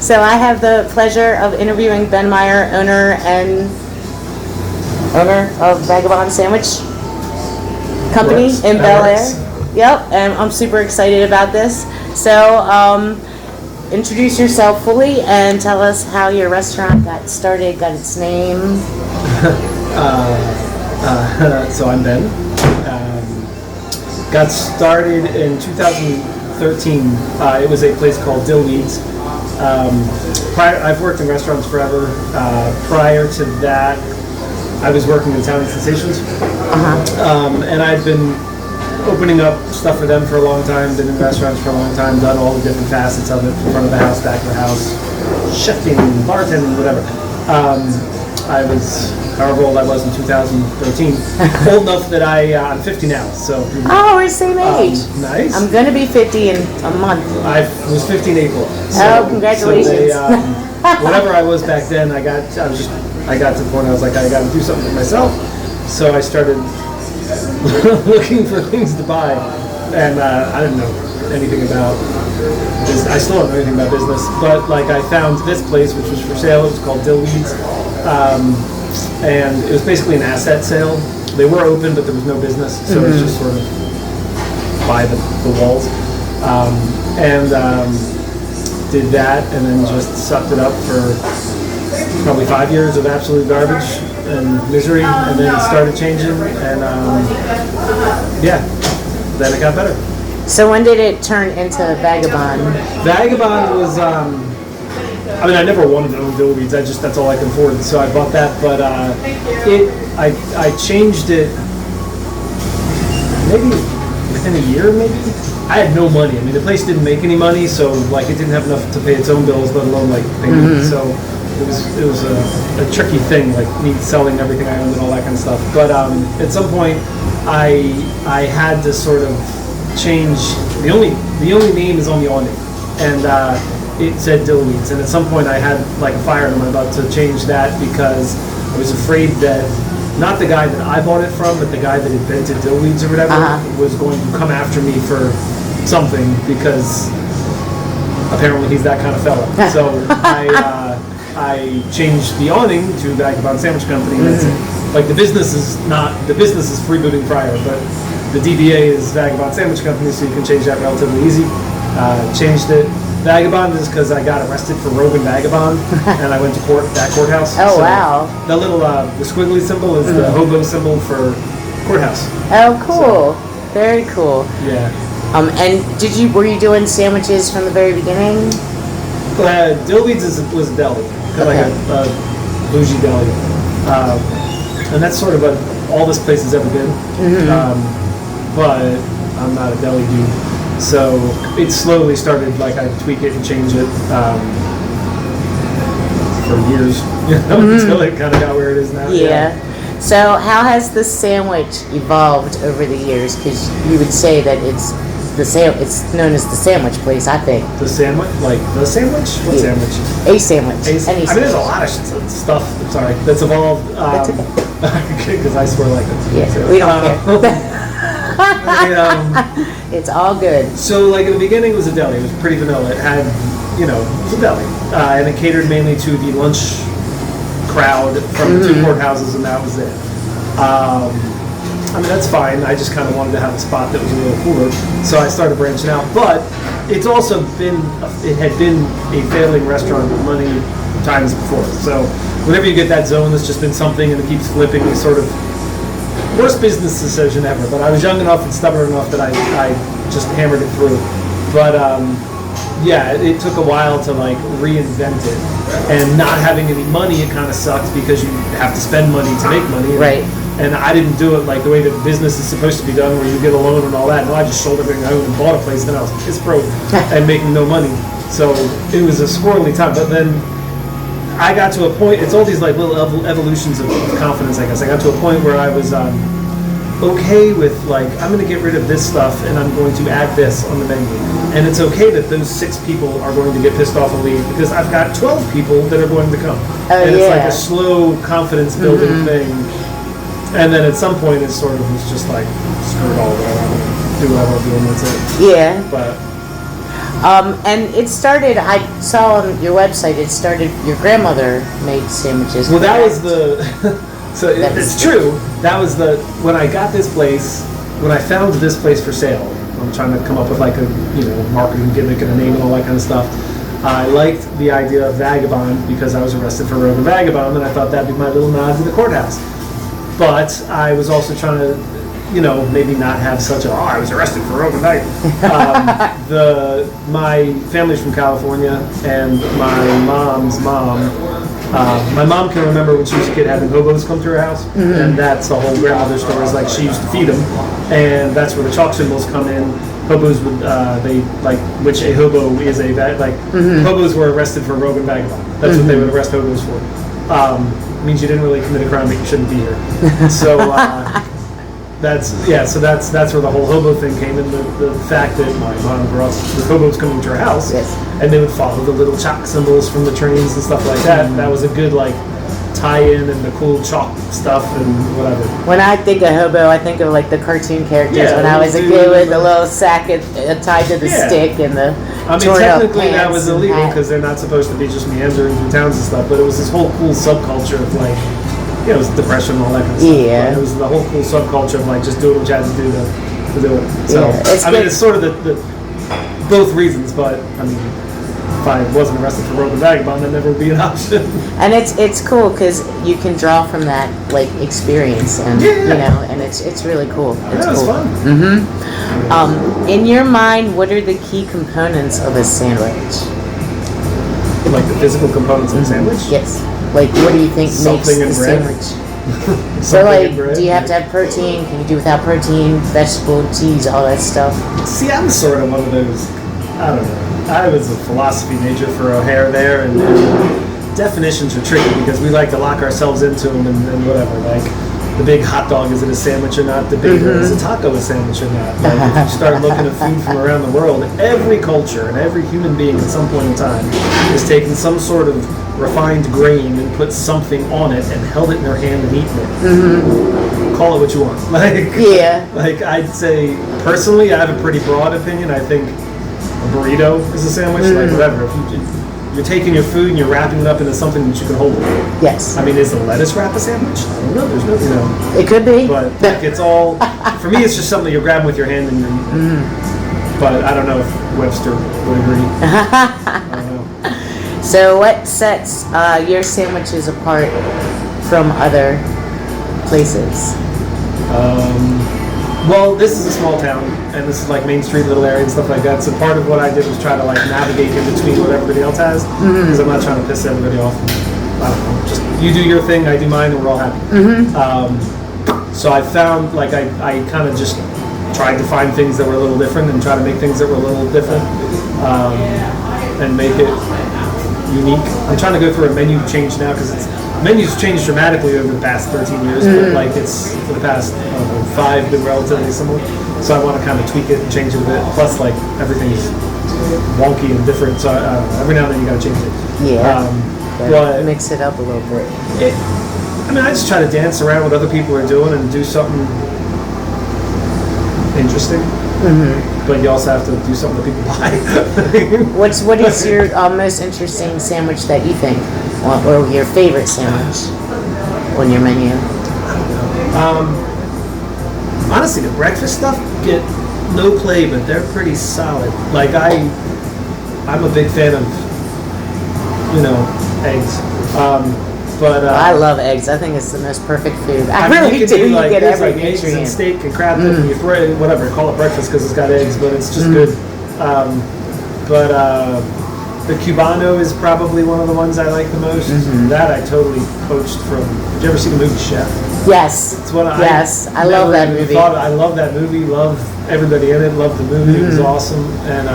So I have the pleasure of interviewing Ben Meyer, owner of Vagabond Sandwich Company in Bel Air. Yep, and I'm super excited about this. So introduce yourself fully and tell us how your restaurant got started, got its name. So I'm Ben. Got started in 2013. It was a place called Dillweeds. I've worked in restaurants forever. Prior to that, I was working in Italian Sensations. And I've been opening up stuff for them for a long time, been in restaurants for a long time, done all the different facets of it, front of the house, back of the house, chefing, bartending, whatever. I was however old I was in 2013, old enough that I'm 50 now, so. Oh, we're the same age. Nice. I'm going to be 50 in a month. I was 50 in April. So, congratulations. So whatever I was back then, I got to the point I was like, I got to do something for myself. So I started looking for things to buy, and I didn't know anything about business. I still don't know anything about business, but like I found this place which was for sale. It was called Dillweeds, and it was basically an asset sale. They were open, but there was no business, so it was just sort of by the walls, and did that, and then just sucked it up for probably 5 years of absolute garbage and misery, and then it started changing, and then it got better. So when did it turn into Vagabond? Vagabond was, I mean, I never wanted to own Dillweeds. That's all I could afford, so I bought that. But I changed it maybe within a year, maybe. I had no money. I mean, the place didn't make any money, so like it didn't have enough to pay its own bills, let alone like pay me. So it was a tricky thing, like me selling everything I owned and all that kind of stuff. But at some point, I had to sort of change. The only name is on the awning, and it said Dillweeds. And at some point, I had like a fire in my butt to change that because I was afraid that not the guy that I bought it from, but the guy that invented Dillweeds or whatever was going to come after me for something because apparently he's that kind of fella. So I changed the awning to Vagabond Sandwich Company. And it's like the business is freebooting prior, but the DBA is Vagabond Sandwich Company, so you can change that relatively easy. Changed it. Vagabond is because I got arrested for roving vagabond, and I went to that courthouse. Oh, so wow. The little the squiggly symbol is the hobo symbol for courthouse. Oh, cool. So, very cool. Yeah. And were you doing sandwiches from the very beginning? Dillweeds was a deli, like a bougie deli, and that's sort of all this place has ever been. But I'm not a deli dude. So it slowly started, like I tweak it and change it for years, until it kind of got where it is now. Yeah. So how has the sandwich evolved over the years? Because you would say that it's known as the sandwich place, I think. The sandwich? Like the sandwich? What sandwich? A sandwich. I mean, there's a lot of stuff, that's evolved. That's okay. Because I swear like it. Yeah, so, we don't care. It's all good. So, like, in the beginning, it was a deli. It was pretty vanilla. It had, it was a deli. And it catered mainly to the lunch crowd from the two courthouses, and that was it. I mean, that's fine. I just kind of wanted to have a spot that was a little cooler. So I started branching out. But it's also it had been a failing restaurant many times before. So whenever you get that zone that's just been something and it keeps flipping, you sort of, worst business decision ever, but I was young enough and stubborn enough that I just hammered it through. But it took a while to like reinvent it, and not having any money, it kind of sucks because you have to spend money to make money. Right. And I didn't do it like the way that business is supposed to be done, where you get a loan and all that. No, I just sold everything I owned and bought a place, then I was piss broke and making no money. So it was a squirrely time. But then I got to a point, it's all these like little evolutions of confidence, I guess. I got to a point where I was okay with like, I'm going to get rid of this stuff and I'm going to add this on the menu. And it's okay that those 6 people are going to get pissed off and leave because I've got 12 people that are going to come. And it's like a slow confidence building thing. And then at some point it sort of was just like, screw it all, whatever. Do what I want to do and that's it. Yeah. But And it started, I saw on your website, it started, your grandmother made sandwiches. Well, that was the, so it's true. That was when I got this place, when I found this place for sale, I'm trying to come up with like a, marketing gimmick and a name and all that kind of stuff. I liked the idea of Vagabond because I was arrested for roving vagabond, and I thought that'd be my little nod to the courthouse. But I was also trying to, maybe not have such a, I was arrested for roving vagabond. My family's from California, and my mom's mom, my mom can remember when she was a kid having hobos come to her house, and that's the whole grandmother story. Is like she used to feed them, and that's where the chalk symbols come in. Hobos would, which a hobo is hobos were arrested for roving vagabond. That's what they would arrest hobos for. Means you didn't really commit a crime, but you shouldn't be here. So that's where the whole hobo thing came in. The fact that my mom brought the hobos coming to her house, yes, and they would follow the little chalk symbols from the trains and stuff like that. That was a good tie-in and the cool chalk stuff and whatever. When I think of hobo, I think of the cartoon characters when I was a kid with the little sack tied to the stick and the technically that was illegal because they're not supposed to be just meandering through towns and stuff, but it was this whole cool subculture of it was depression and all that kind of stuff. Yeah. It was the whole cool subculture of just doing what you had to do to do it. So, it's sort of the both reasons, but if I wasn't arrested for roving vagabond, that never would be an option. And it's cool because you can draw from that experience, and and it's really cool. It's cool. Fun. In your mind, what are the key components of a sandwich? Like the physical components of a sandwich? Yes. What do you think makes the sandwich? So do you have to have protein? Can you do without protein, vegetable, cheese, all that stuff? See, I'm sort of one of those, I don't know. I was a philosophy major for O'Hare there, and definitions are tricky because we like to lock ourselves into them and whatever. The big hot dog, is it a sandwich or not? The big is a taco a sandwich or not? If you start looking at food from around the world, every culture and every human being at some point in time has taken some sort of refined grain and put something on it and held it in their hand and eaten it. Call it what you want. I'd say, personally, I have a pretty broad opinion. I think a burrito is a sandwich, whatever. If you're taking your food and you're wrapping it up into something that you can hold. Yes. Is the lettuce wrap a sandwich? I don't know. There's no, It could be. But it's all, for me, it's just something that you're grabbing with your hand and you're eating. But I don't know if Webster would agree. I don't know. So what sets your sandwiches apart from other places? Well, this is a small town, and this is Main Street, little area and stuff like that. So part of what I did was try to navigate in between what everybody else has, because I'm not trying to piss everybody off. I don't know, just you do your thing, I do mine, and we're all happy. So I found I kind of just tried to find things that were a little different and try to make things that were a little different, and make it unique. I'm trying to go through a menu change now because menus changed dramatically over the past 13 years, but it's for the past 5 been relatively similar. So I want to kind of tweak it and change it a bit. Plus, everything's wonky and different, so every now and then you got to change it. Yeah. But mix it up a little bit. I just try to dance around what other people are doing and do something interesting. But you also have to do something that people buy. What is your most interesting sandwich that you think, or your favorite sandwich on your menu? Honestly, the breakfast stuff get no play, but they're pretty solid. I'm a big fan of, eggs. But I love eggs. I think it's the most perfect food. I really do. You get every eggs and nutrient. steak and crab, and you throw it, whatever, call it breakfast because it's got eggs, but it's just good. The Cubano is probably one of the ones I like the most. That I totally poached from. Did you ever see the movie Chef? Yes. It's what I love that movie. I love that movie. Love everybody in it. Love the movie. It was awesome, and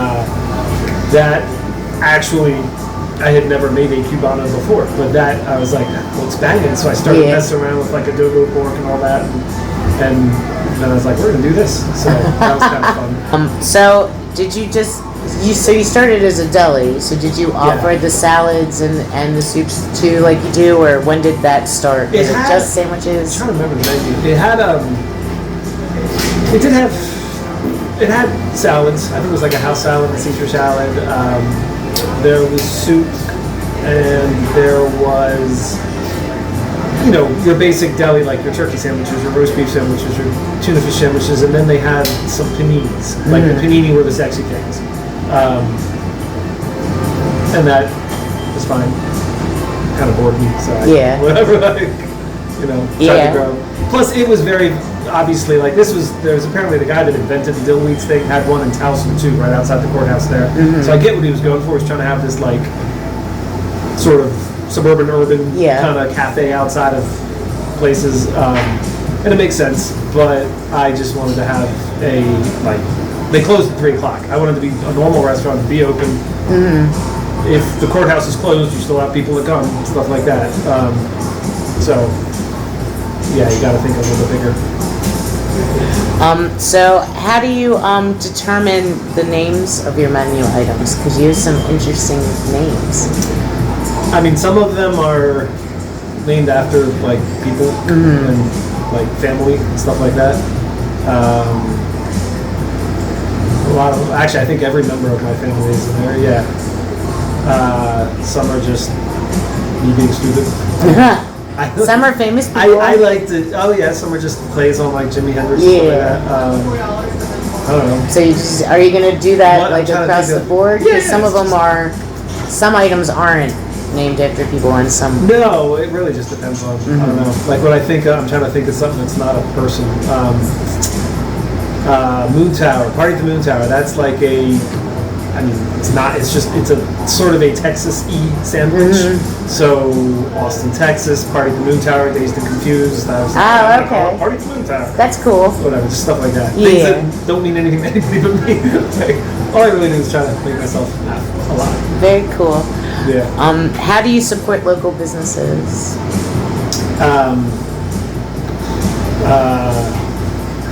that actually. I had never made a Cubano before, but that I was like, that looks banging. So I started messing around with adobo pork and all that, and then I was like, we're gonna do this. So that was kind of fun. So did you you started as a deli? So did you offer the salads and the soups too, like you do, or when did that start? Was it just sandwiches? I'm trying to remember the menu. It had it did have It had salads. I think it was like a house salad, a Caesar salad. There was soup, and there was, your basic deli, like your turkey sandwiches, your roast beef sandwiches, your tuna fish sandwiches, and then they had some paninis. Like the panini were the sexy things. And that was fine. Kind of bored me, so whatever, tried to grow. Plus, it was very, obviously, like there was apparently the guy that invented the dill weeds thing had one in Towson too, right outside the courthouse there. So I get what he was going for. He's trying to have this like sort of suburban urban kind of cafe outside of places, and it makes sense. But I just wanted to have they closed at 3:00. I wanted to be a normal restaurant to be open. If the courthouse is closed, you still have people that come, stuff like that. So yeah, you got to think a little bit bigger. So how do you determine the names of your menu items? Because you have some interesting names. I mean, some of them are named after like people and like family and stuff like that. A lot of, actually, I think every member of my family is in there. Yeah. Some are just me being stupid. Some are famous people. I like to. Oh yeah, some are just plays on like Jimi Hendrix. Yeah. Stuff like that. I don't know. So are you gonna do that like across the board? Because some of them are. Some items aren't named after people, and some. No, it really just depends on. I don't know. Like when I think, I'm trying to think of something that's not a person. Moon Tower, Party at the Moon Tower. That's like a. I mean, it's not. It's a sort of a Texas-y sandwich. So Austin, Texas, Party at the Moon Tower, Dazed and Confused. Okay. Party at the Moon Tower. That's cool. Whatever, just stuff like that. Yeah. Things that don't mean anything to anybody but me. Like, all I really do is try to make myself laugh a lot. Very cool. Yeah. How do you support local businesses?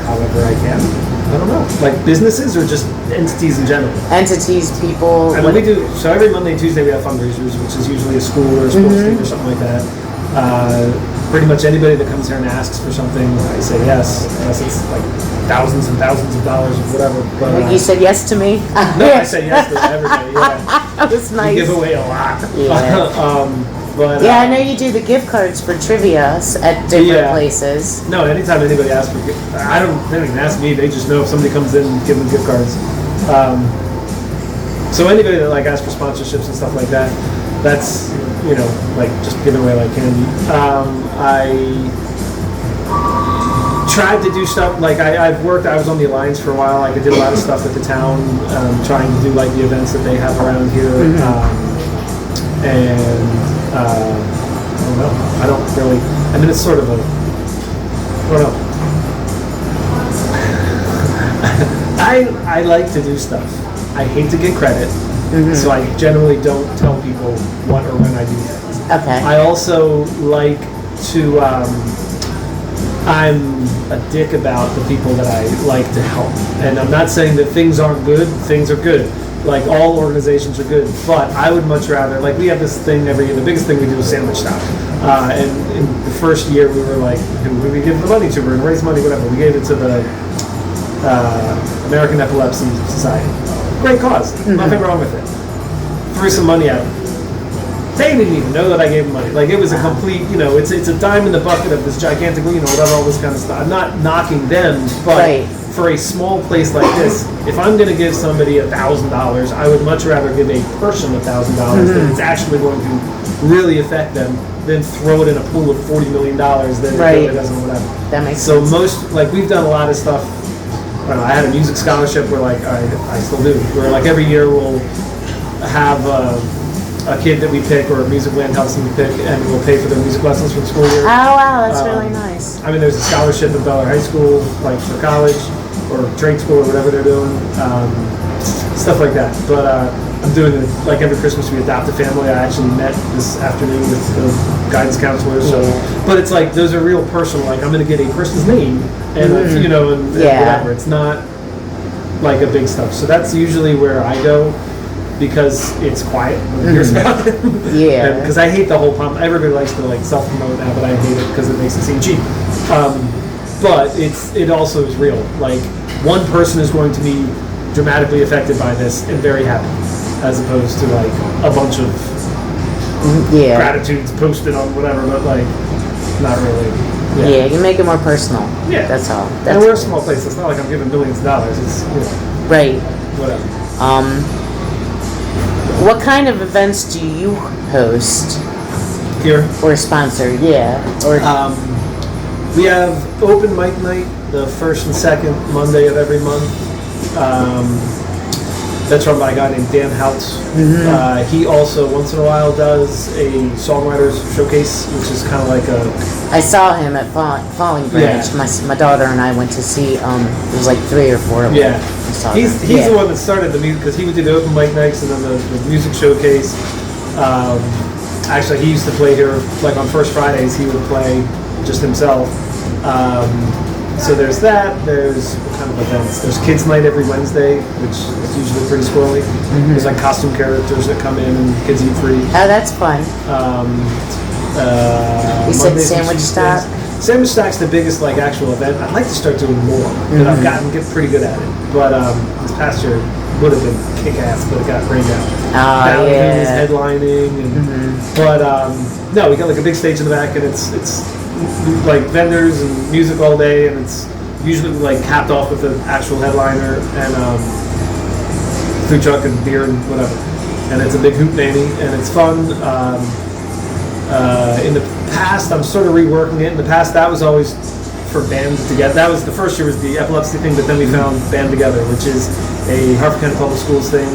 However I can. I don't know. Like businesses or just entities in general? Entities, people. I mean, we do. So every Monday and Tuesday we have fundraisers, which is usually a school or a sports team or something like that. Pretty much anybody that comes here and asks for something, I say yes, unless it's like thousands and thousands of dollars or whatever. But you said yes to me? No, I say yes to everybody. Yeah, that was nice. We give away a lot. Yeah. But, I know you do the gift cards for trivia at different places. No, anytime anybody asks for, they don't even ask me. They just know if somebody comes in, give them gift cards. So anybody that like asks for sponsorships and stuff like that, that's like just giving away like candy. I tried to do stuff like I was on the Alliance for a while. Like I did a lot of stuff with the town, trying to do like the events that they have around here, and. I don't know. I don't really. I mean, it's sort of a. I don't know. I like to do stuff. I hate to get credit, so I generally don't tell people what or when I do things. Okay. I also like to. I'm a dick about the people that I like to help, and I'm not saying that things aren't good. Things are good. Like all organizations are good, but I would much rather, like we have this thing every year, the biggest thing we do is sandwich stop. And in the first year we were like, who would we give the money to? We're gonna raise money, whatever. We gave it to the American Epilepsy Society. Great cause, nothing wrong with it. Threw some money at them. They didn't even know that I gave them money. Like it was a complete, it's a dime in the bucket of this gigantic, whatever, all this kind of stuff. I'm not knocking them, but for a small place like this, if I'm going to give somebody $1,000, I would much rather give a person $1,000 that it's actually going to really affect them than throw it in a pool of $40 million that it really doesn't, whatever. That makes sense. So we've done a lot of stuff. I don't know, I had a music scholarship where I still do, where like every year we'll have a kid that we pick or a music band helps them pick, and we'll pay for their music lessons for the school year. Oh wow, that's really nice. I mean, there's a scholarship at Bel Air High School, like for college or trade school or whatever they're doing, stuff like that. But I'm doing it like every Christmas we adopt a family. I actually met this afternoon with the guidance counselors. So, but it's like those are real personal. Like I'm going to get a person's name and and whatever. It's not like a big stuff. So that's usually where I go. Because it's quiet when hears about it. Yeah. Because I hate the whole problem. Everybody likes to like self-promote now, but I hate it because it makes it seem cheap. But it also is real. Like one person is going to be dramatically affected by this and very happy, as opposed to like a bunch of gratitudes posted on whatever, but like not really. Yeah, you make it more personal. Yeah, that's all. And we're a small place. It's not like I'm giving millions of dollars. It's right. Whatever. What kind of events do you host? Here or sponsor? Yeah. Or we have open mic night the first and second Monday of every month. That's run by a guy named Dan Houtz. He also once in a while does a songwriters showcase, which is kind of like a. I saw him at Falling Branch. Yeah. My daughter and I went to see. There was like 3 or 4 of them. Yeah, he's the one that started the music because he would do the open mic nights and then the music showcase. Actually, he used to play here like on First Fridays. He would play just himself. So there's that. There's what kind of events? There's Kids Night every Wednesday, which is usually pretty squirrely. There's like costume characters that come in and kids eat free. Oh, that's fun. You said Sandwich Stack? Sandwich Stack's the biggest like actual event. I'd like to start doing more, but I've get pretty good at it. But this past year would have been kick-ass, but it got rained out. He's headlining, and, but no, we got like a big stage in the back, and it's like vendors and music all day, and it's usually like capped off with an actual headliner and food truck and beer and whatever. And it's a big hoot nanny, and it's fun. In the past, I'm sort of reworking it. In the past, that was always for band together. That was the first year was the epilepsy thing, but then we found Band Together, which is a Harford County Public Schools thing.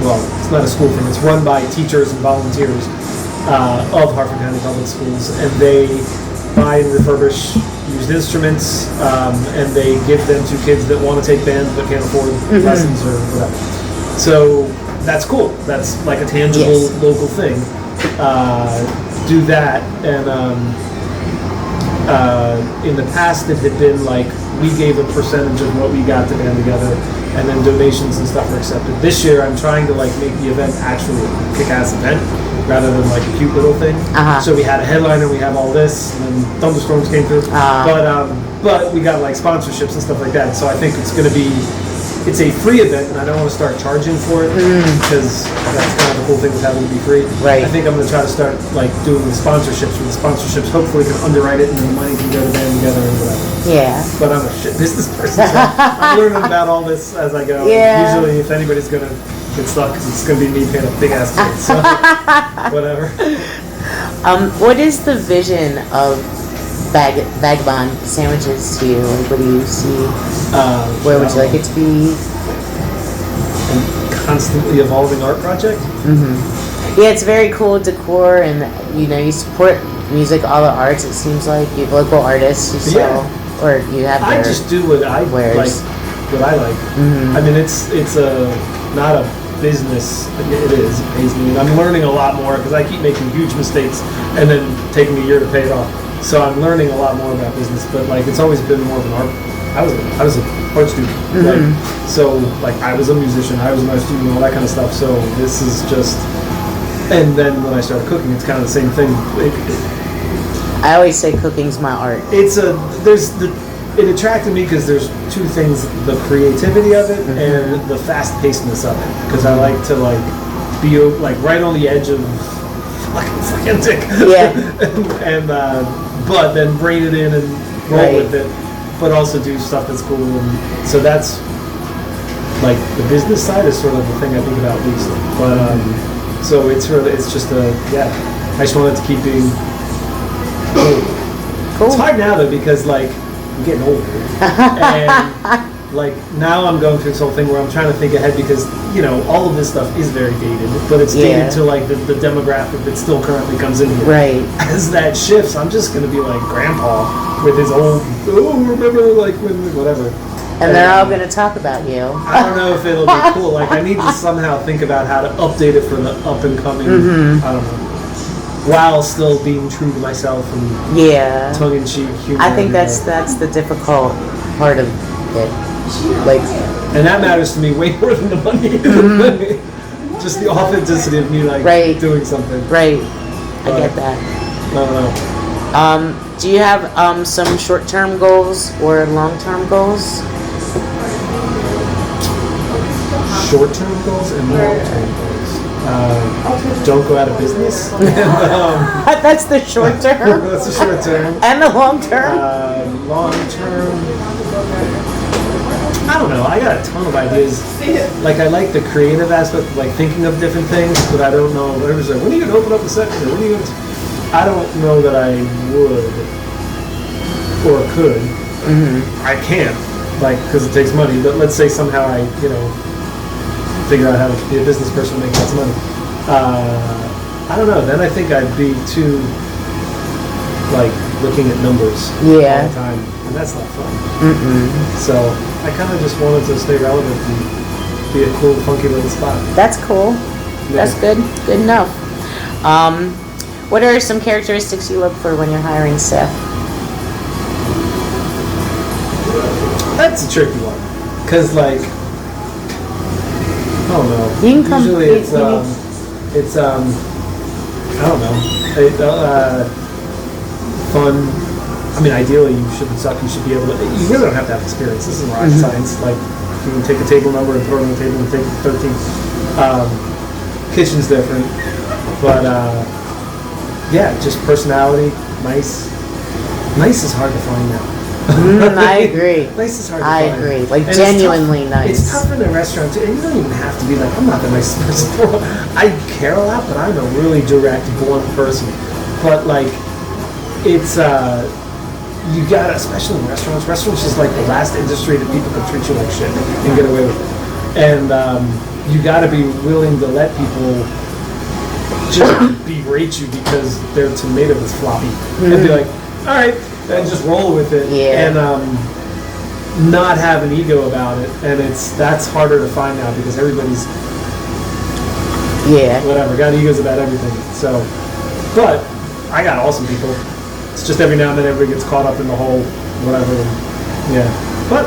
Well, it's not a school thing. It's run by teachers and volunteers of Harford County Public Schools, and they buy and refurbish used instruments, and they give them to kids that want to take band but can't afford lessons or whatever. So that's cool. That's like a tangible local thing. Do that, and in the past it had been like we gave a percentage of what we got to Band Together, and then donations and stuff were accepted. This year I'm trying to like make the event actually a kick-ass event rather than like a cute little thing. So we had a headliner, we have all this, and then thunderstorms came through. But we got like sponsorships and stuff like that. So I think it's a free event, and I don't want to start charging for it because that's kind of the cool thing with having it be free. Right. I think I'm going to try to start like doing the sponsorships. Where the sponsorships hopefully can underwrite it, and then the money can go to Band Together and whatever. Yeah. But I'm a shit business person, so I'm learning about all this as I go. Yeah. Usually, if anybody's going to get stuck, it's going to be me paying a big ass fee. So whatever. What is the vision of Vagabond Sandwiches to you? What do you see? Where would you like it to be? A constantly evolving art project. Yeah, it's very cool decor, and you support music, all the arts. It seems like you have local artists you sell, or you have. I just do what I like. What I like. I mean, it's not a business. It is. It pays me. And I'm learning a lot more because I keep making huge mistakes and then taking a year to pay it off. So I'm learning a lot more about business, but like it's always been more of an art. I was an art student, I was a musician, I was an art student, all that kind of stuff. So this is just, and then when I started cooking, it's kind of the same thing. I always say cooking's my art. It attracted me because there's two things: the creativity of it and the fast-pacedness of it. Because I like to be right on the edge of frantic. and but then rein it in and roll with it, but also do stuff that's cool. And so that's like the business side is sort of the thing I think about least. But so it's just I just want it to keep being cool. It's hard now though because I'm getting older and now I'm going through this whole thing where I'm trying to think ahead because all of this stuff is very dated, but it's dated to the demographic that still currently comes in here. Right. As that shifts, I'm just gonna be like Grandpa with his old remember when whatever. And they're all gonna talk about you. I don't know if it'll be cool. I need to somehow think about how to update it for the up and coming. I don't know. While still being true to myself and tongue-in-cheek humor. I think that's the difficult part of it. And that matters to me way more than the money. Just the authenticity of me doing something. Right. I get that. I don't know. Do you have some short-term goals or long-term goals? short-term goals and long-term goals. Don't go out of business. That's the short term. That's the short term. And the long term. Long term, I don't know. I got a ton of ideas. Like I like the creative aspect, like thinking of different things, but I don't know. Everyone's like, when are you gonna open up a second? Or when are you gonna? I don't know that I would or could. I can't, like, because it takes money. But let's say somehow I, figure out how to be a business person and make lots of money. I don't know. Then I think I'd be too, like, looking at numbers all the time, and that's not fun. So I kind of just wanted to stay relevant and be a cool, funky little spot. That's cool. Yeah. That's good. Good enough. What are some characteristics you look for when you're hiring staff? That's a tricky one, because like, I don't know. You can come. Usually it's I don't know. Fun. I mean, ideally you shouldn't suck. You should be able to. You really don't have to have experience. This isn't rocket science. Like you can take a table number and throw it on the table and take 13. Kitchen's different, but yeah, just personality. Nice. Nice is hard to find now. I agree. Nice is hard to I find. agree. Like And genuinely it's nice. It's tough in a restaurant too, and you don't even have to be like, I'm not the nicest person in the world. I care a lot, but I'm a really direct, blunt person. But like, it's you gotta, especially in restaurants. Restaurants is like the last industry that people can treat you like shit and get away with it. And you gotta be willing to let people just berate you because their tomato is floppy, and be like, all right. And just roll with it, and not have an ego about it. And that's harder to find now because everybody's whatever got egos about everything. So, but I got awesome people. It's just every now and then everybody gets caught up in the whole whatever. But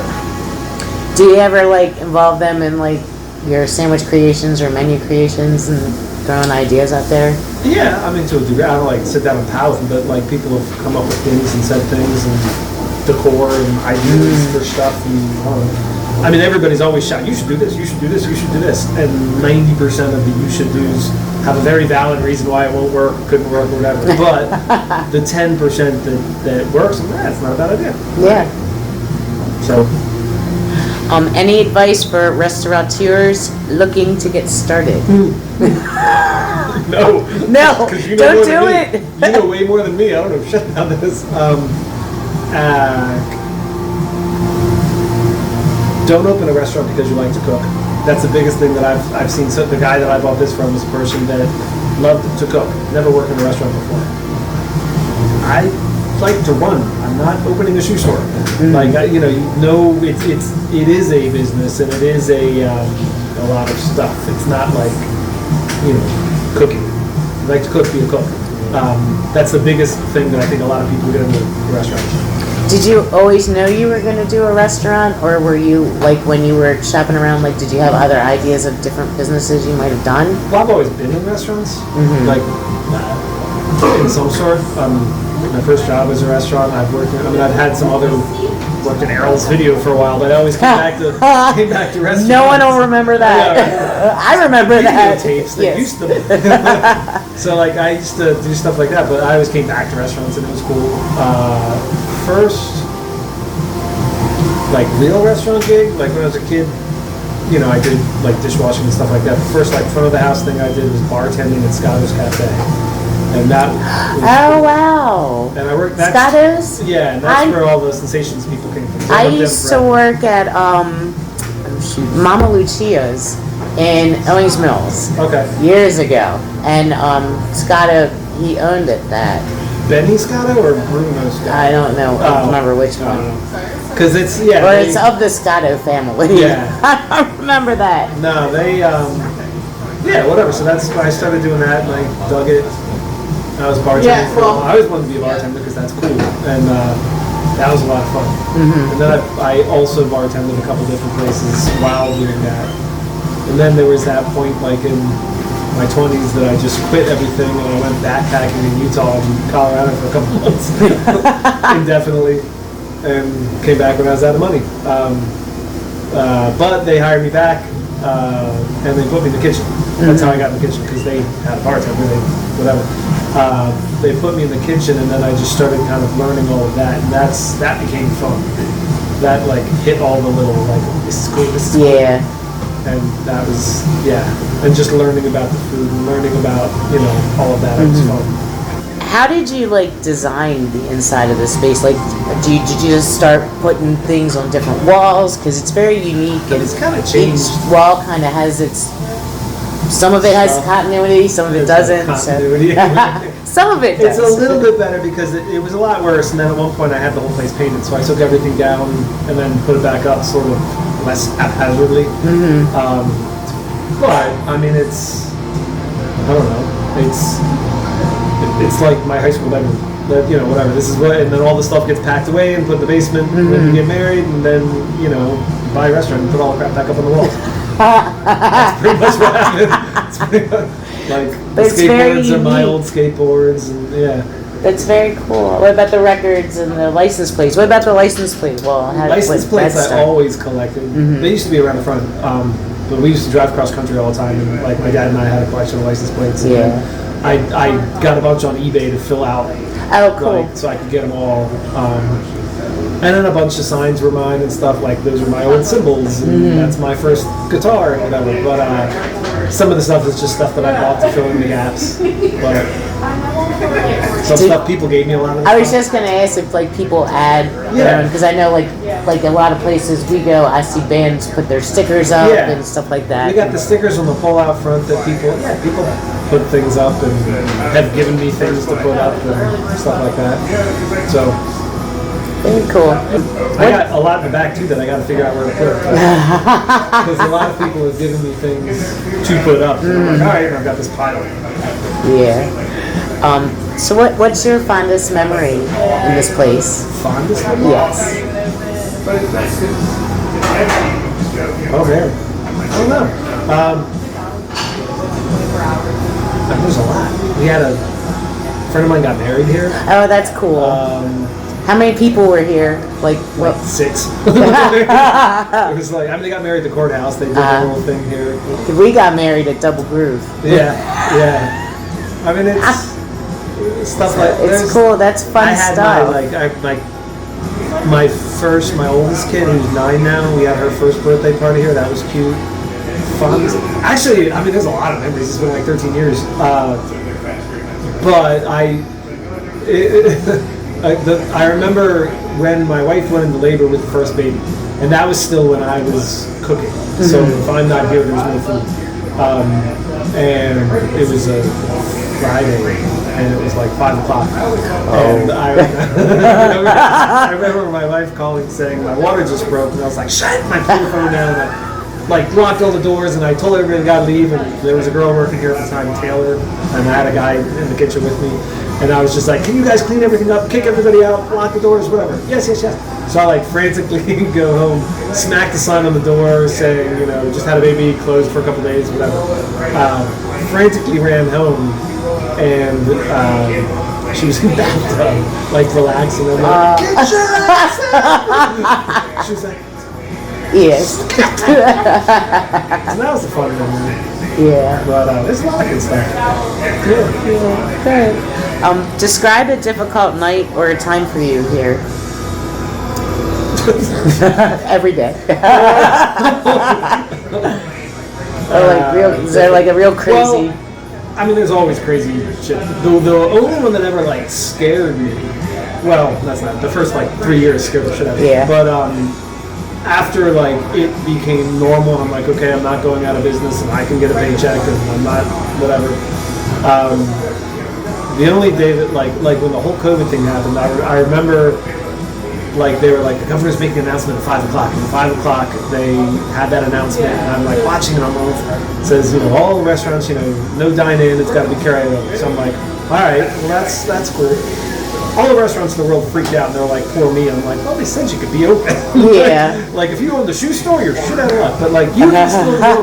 do you ever like involve them in like your sandwich creations or menu creations and throwing ideas out there? Yeah, I mean, to a degree, I don't like sit down and pal with them, but like people have come up with things and said things and decor and ideas for stuff. And I mean, everybody's always shouting, "You should do this. You should do this. You should do this." And 90% of the "you should do's" have a very valid reason why it won't work, couldn't work, whatever. But the 10% that works, it's not a bad idea. Yeah. So. Any advice for restaurateurs looking to get started? No. No, You know don't do me. it. You know way more than me. I don't know shit about this. Don't open a restaurant because you like to cook. That's the biggest thing that I've seen. So the guy that I bought this from was a person that loved to cook. Never worked in a restaurant before. I like to run. I'm not opening a shoe store. Like it is a business and it is a lot of stuff. It's not like cooking. You like to cook, be a cook. That's the biggest thing that I think a lot of people get into restaurants. Did you always know you were going to do a restaurant, or were you like when you were shopping around? Like, did you have other ideas of different businesses you might have done? Well, I've always been in restaurants, like in some sort. My first job was a restaurant. I've had some other. Worked in Errol's Video for a while, but I always came back to restaurants. No one will remember that. I remember that. Tapes that used to be. So like I used to do stuff like that, but I always came back to restaurants and it was cool. First, like real restaurant gig, like when I was a kid, I did like dishwashing and stuff like that. The first like front of the house thing I did was bartending at Scotto's Cafe. And that was cool. Wow. And I worked Scotto's? Yeah, and that's where all the sensations people came from. I used to work at Mama Lucia's in Owings Mills. Okay. Years ago. And Scotto, he owned it that. Benny Scotto or Bruno Scotto? I don't know. I don't remember which one. Because it's, it's of the Scotto family. Yeah. I don't remember that. No, they, whatever. So that's when I started doing that and I dug it. I was bartending for a while. I always wanted to be a bartender because that's cool. And that was a lot of fun. And then I also bartended a couple different places while doing that. And then there was that point like in my 20s that I just quit everything and I went backpacking in Utah and Colorado for a couple months indefinitely and came back when I was out of money. But they hired me back and they put me in the kitchen. That's how I got in the kitchen, because they had a bartender, whatever. They put me in the kitchen, and then I just started kind of learning all of that, and that became fun. That like hit all the little like, this is cool, this is cool. Yeah. And that was, and just learning about the food and learning about, all of that, it was fun. How did you like design the inside of the space? Like, did you just start putting things on different walls? Because it's very unique, and it's kind of changed. Each wall kind of has its. Some of it has continuity, some of it doesn't. Continuity. Some of it does. It's a little bit better because it was a lot worse, and then at one point I had the whole place painted, so I took everything down and then put it back up, sort of less haphazardly. But I mean, I don't know. It's like my high school bedroom. That, whatever. This is what, and then all the stuff gets packed away and put in the basement, and then you get married, and then buy a restaurant and put all the crap back up on the walls. That's pretty much what happened. It's pretty much, like the skateboards are my old skateboards, and That's very cool. What about the records and the license plates? What about the license plate? Well, license plates I always collected. They used to be around the front, but we used to drive cross country all the time, and like my dad and I had a collection of license plates. And I got a bunch on eBay to fill out. Oh, cool. So I could get them all. And then a bunch of signs were mine and stuff, like those are my old symbols, and that's my first guitar and whatever. But some of the stuff is just stuff that I bought to fill in the gaps. But some stuff people gave me a lot of. I was just gonna ask if like people add their own, because I know like a lot of places we go, I see bands put their stickers up and stuff like that. We got the stickers on the pole out front that people put things up and have given me things to put up and stuff like that. So. Very cool. I got a lot in the back too that I got to figure out where to put. Because a lot of people have given me things to put up. And I'm like, all right, I've got this pile. Yeah. So what's your fondest memory in this place? Fondest memory? Yes. Oh man, I don't know. There's a lot. We had a friend of mine got married here. Oh, that's cool. How many people were here? Like 6. It was like, they got married at the courthouse. They did the whole thing here. We got married at Double Groove. Yeah. I mean, it's stuff like it's cool. That's fun stuff. My oldest kid, who's 9 now. We had her first birthday party here. That was cute. Fun. Actually, I mean, there's a lot of memories. It's been like 13 years. But I remember when my wife went into labor with the first baby, and that was still when I was cooking. So if I'm not here, there's no food. And it was a Friday, and it was like 5 o'clock. And I remember my wife calling saying my water just broke, and I was like, shit! And I put the phone down, and I locked all the doors, and I told everybody I gotta leave, and there was a girl working here at the time, Taylor, and I had a guy in the kitchen with me. And I was just like, can you guys clean everything up, kick everybody out, lock the doors, whatever. Yes. So I frantically go home, smack the sign on the door saying, just had a baby, closed for a couple days, whatever. Frantically ran home, and she was in the bathtub, relaxing. I'm like, get your ass out! She was like, yes. So that was the fun memory. Yeah. But there's a lot of good stuff. Yeah. Good. Describe a difficult night or a time for you here. Every day. Is there a real crazy? Well, I mean, there's always crazy shit. The only one that ever scared me. Well, that's not the first 3 years scared the shit out of me. Yeah. But after it became normal, I'm like, okay, I'm not going out of business, and I can get a paycheck, and I'm not whatever. The only day that when the whole COVID thing happened, I remember they were the governor's making an announcement at 5 o'clock, and at 5 o'clock they had that announcement, and I'm watching it on my phone. It says, all restaurants, no dine-in, it's got to be carry-out. So I'm like, all right, well that's cool. All the restaurants in the world freaked out, and they're like, poor me. I'm like, well, they said you could be open. Yeah. If you own the shoe store, you're shit out of luck. But you can still be open.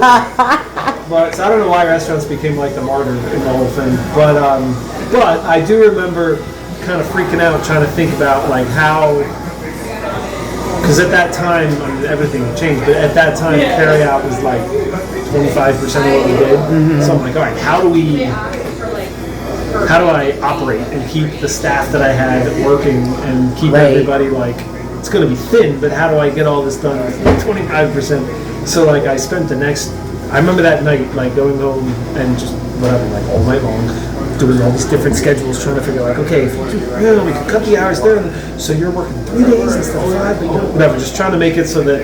But so I don't know why restaurants became the martyr in the whole thing. But I do remember kind of freaking out, trying to think about how, because at that time, everything had changed. But at that time, carry out was like 25% of what we did. So I'm like, all right, how do I operate and keep the staff that I had working and keep everybody like, it's going to be thin, but how do I get all this done with 25%? So like I spent I remember that night like going home and just whatever, like all night long, doing all these different schedules, trying to figure like, okay, if we could cut the hours there, so you're working 3 days instead of 5, but whatever, just trying to make it so that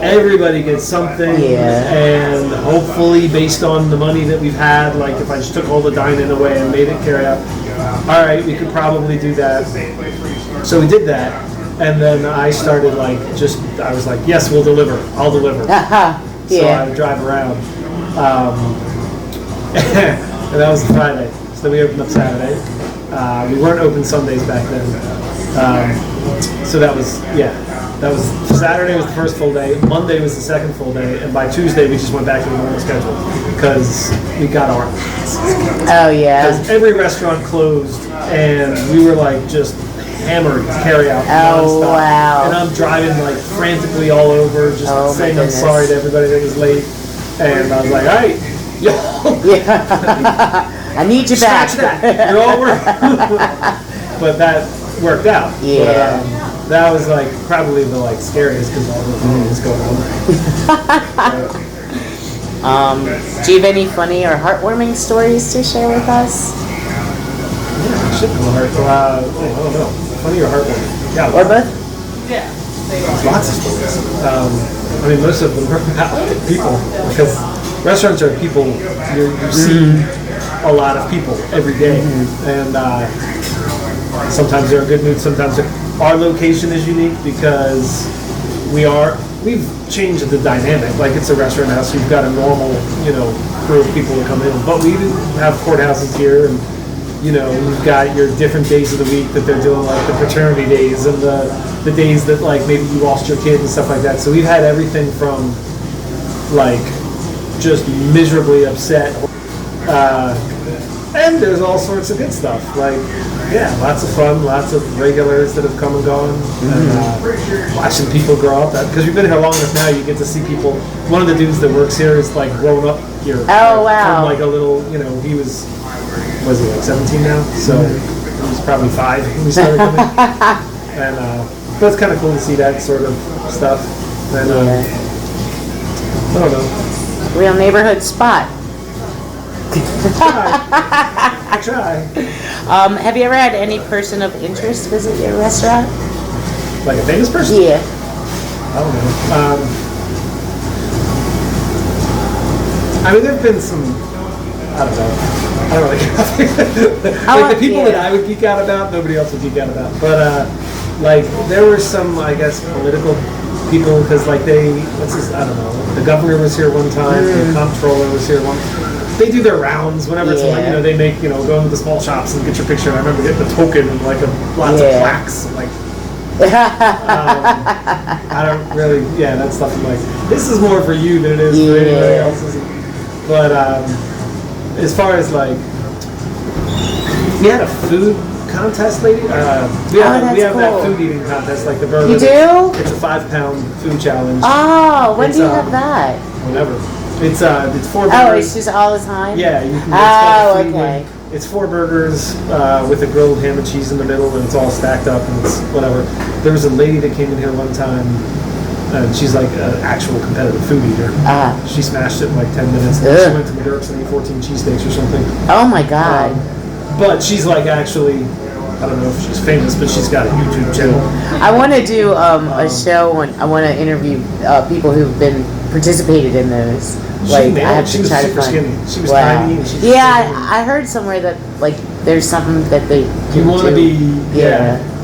everybody gets something, and hopefully based on the money that we've had, like if I just took all the dining away and made it carry out, all right, we could probably do that. So we did that, and then I started like, I was like, yes, we'll deliver, I'll deliver. So I would drive around. And that was Friday. So then we opened up Saturday. We weren't open Sundays back then. So that was Saturday was the first full day. Monday was the second full day. And by Tuesday, we just went back to the normal schedule because we got our asses kicked. Oh, yeah. Because every restaurant closed and we were like just hammered to carry out nonstop. Wow. And I'm driving like frantically all over, just saying I'm sorry to everybody that was late. And I was like, all right, yo. I need you back. Scratch that. You're all working. But that worked out. Yeah. But, that was like probably the like scariest because all the things was going on. Do you have any funny or heartwarming stories to share with us? Yeah, shit, I don't know. Funny or heartwarming? Yeah. Or both? Lots of stories. I mean, most of them are about people because restaurants are people. You see a lot of people every day, and sometimes they're in good mood. Sometimes our location is unique because we've changed the dynamic. Like it's a restaurant house. You've got a normal, crew of people that come in, but we have courthouses here, and you've got your different days of the week that they're doing, like the fraternity days and the days that like maybe you lost your kid and stuff like that. So we've had everything from like just miserably upset, and there's all sorts of good stuff. Like lots of fun, lots of regulars that have come and gone, and watching people grow up. Because we've been here long enough now, you get to see people. One of the dudes that works here is like grown up here. Oh wow! From like a little, he was he like 17 now? So he was probably 5 when we started coming. And but it's kind of cool to see that sort of stuff. And I don't know. Real neighborhood spot. I try. Have you ever had any person of interest visit your restaurant? Like a famous person? Yeah. I don't know. I mean, there have been some. I don't know. I don't really like the people that I would geek out about, nobody else would geek out about. But like there were some, I guess, political people because like I don't know. The governor was here one time. The comptroller was here one. They do their rounds whenever it's like they make go into the small shops and get your picture. And I remember getting a token and like lots of plaques. Like I don't really. Yeah, that stuff. I'm like, this is more for you than it is for anybody else. But as far as like, we had a food contest, lady. We have that food eating contest, like the burger. You do? It's a 5-pound food challenge. Oh, when do you have that? Whenever. It's 4 burgers. Oh, it's just all the time? Yeah, you can. Okay. It's 4 burgers with a grilled ham and cheese in the middle, and it's all stacked up, and it's whatever. There was a lady that came in here one time. And she's like an actual competitive food eater. She smashed it in like 10 minutes. And she went to McGurk's and ate 14 cheesesteaks or something. Oh my God. But she's like actually, I don't know if she's famous, but she's got a YouTube channel. I want to do a show, and I want to interview people who've been participated in those. Like I have to try to find. Skinny. She was tiny. And she I heard somewhere that like there's something that they you want to be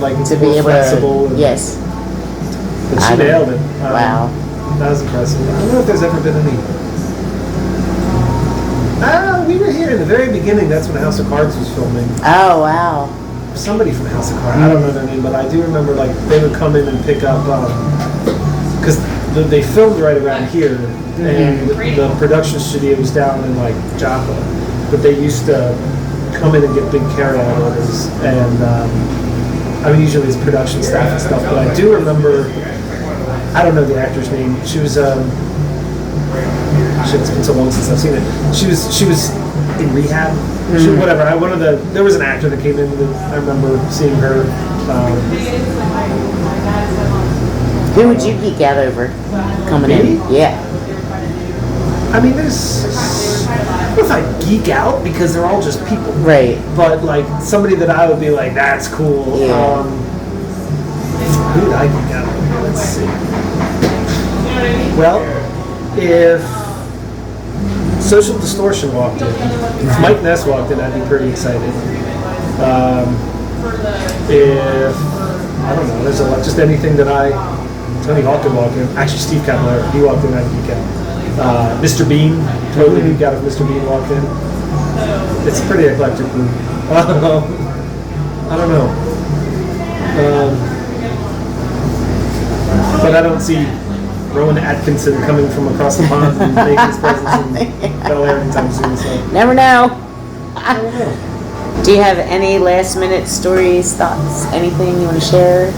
like to be able flexible. to yes. But she nailed it. Wow. That was impressive. I don't know if there's ever been any. We were here in the very beginning. That's when House of Cards was filming. Oh, wow. Somebody from House of Cards. I don't know their name, but I do remember like they would come in and pick up because they filmed right around here, and the production studio was down in like Joppa, but they used to come in and get big carry-out orders, and I mean usually it's production staff and stuff, but I do remember I don't know the actor's name. She was shit, it's been so long since I've seen it. She was in rehab. She, whatever. There was an actor that came in that I remember seeing her. Who would you geek out over coming Me? in? Yeah. I mean, there's. I don't know if I geek out because they're all just people. Right. But like somebody that I would be like, that's cool. Yeah. Who would I geek out over? Let's see. Well, if Social Distortion walked in, if Mike Ness walked in, I'd be pretty excited. If I don't know, there's a lot, just anything that Tony Hawk could walk in. Actually, Steve Caballero, he walked in, I'd geek out. Mr. Bean, totally geek out if Mr. Bean walked in. It's pretty eclectic group. I don't know. But I don't see Rowan Atkinson coming from across the pond and making his presence in Bel Air anytime soon. So. Never know. I don't know. Do you have any last minute stories, thoughts, anything you want to share?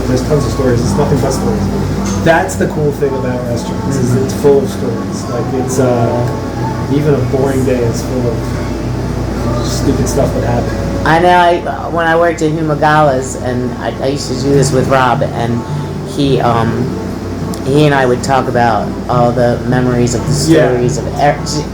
There's tons of stories. It's nothing but stories. That's the cool thing about restaurants is it's full of stories. Like it's even a boring day is full of stupid stuff that happened. I know. When I worked at HUMA Galas, and I used to do this with Rob, and he and I would talk about all the memories of the stories of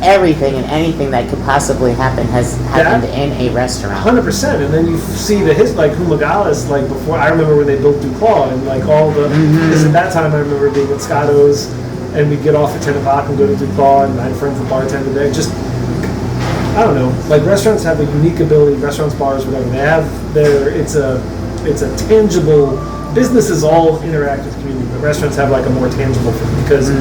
everything and anything that could possibly happen has happened in a restaurant. 100%. And then you see like HUMA Galas, like before. I remember when they built Duclaw and like all the. Because at that time I remember being at Scotto's, and we'd get off at 10 o'clock and go to Duclaw, and I had friends that bartended there. Just I don't know. Like restaurants have a unique ability. Restaurants, bars, whatever they have, it's a tangible. Business is all interact with community, but restaurants have like a more tangible thing because you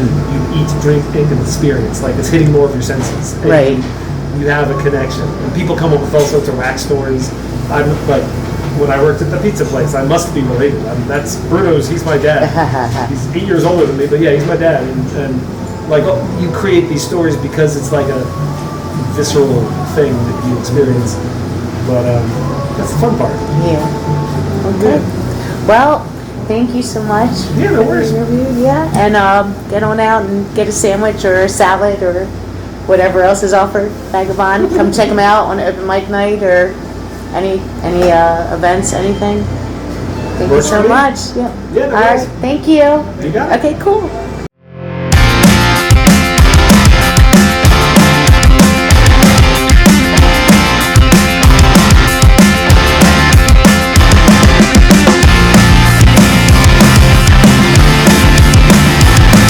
eat, drink, think, and experience. Like it's hitting more of your senses. Right. You have a connection. And people come up with all sorts of whack stories. I'm like, when I worked at the pizza place, I must be related. I mean, that's Bruno's. He's my dad. He's 8 years older than me, but yeah, he's my dad. And like you create these stories because it's like a visceral thing that you experience. But that's the fun part. Yeah. Okay. Well, thank you so much. Yeah, no worries. Yeah, and get on out and get a sandwich or a salad or whatever else is offered. Vagabond, come check them out on open mic night or any events, anything. Thank you so much. Yeah. Yeah, no All right. worries. Thank you. You got it. Okay, cool.